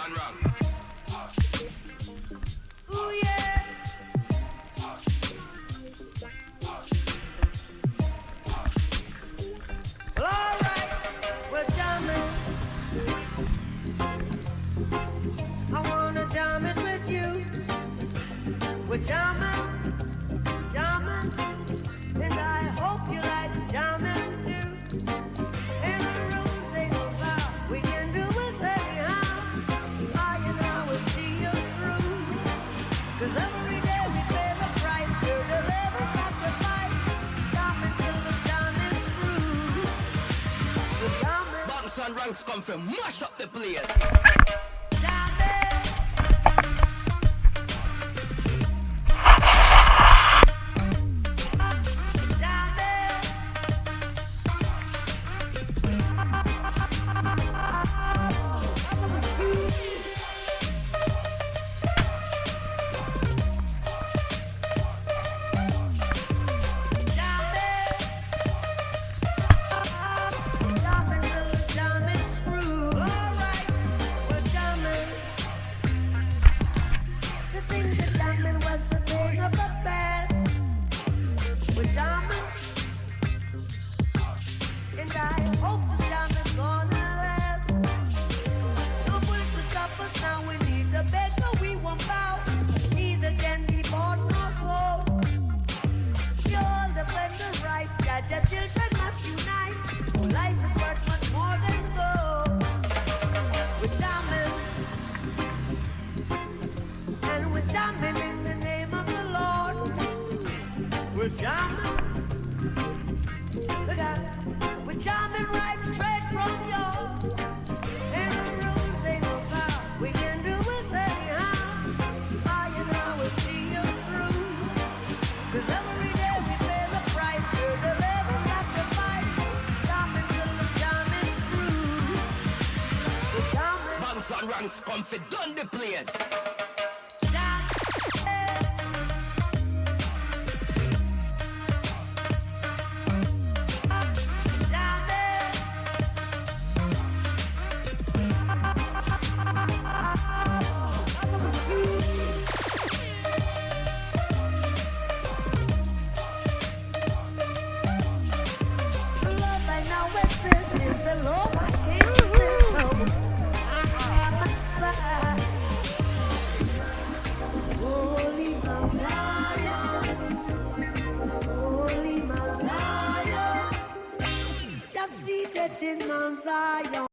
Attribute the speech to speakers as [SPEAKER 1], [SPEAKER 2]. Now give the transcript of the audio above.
[SPEAKER 1] and wrong.
[SPEAKER 2] Ooh yeah. Well, all right, we're jamming. I wanna jam it with you. We're jamming, jamming, and I hope you like jamming too. And the rules ain't no vow, we can do it anyhow. I and I will see you through. 'Cause every day we pay the price, we're the living sacrifice. Jamming till the jam is through. We're jamming.
[SPEAKER 1] Banks and ranks come from mash up the place.
[SPEAKER 2] Children must unite. Life is worth much more than gold. We're jamming, and we're jamming in the name of the Lord. We're jamming, look out, we're jamming right straight from your. And the rules ain't no vow, we can do it anyhow. I and I will see you through. 'Cause every day we pay the price, we're the living sacrifice. Jamming till the jam is through. We're jamming.
[SPEAKER 1] Banks and ranks come for done the place.
[SPEAKER 2] Just seated in Mount Zion.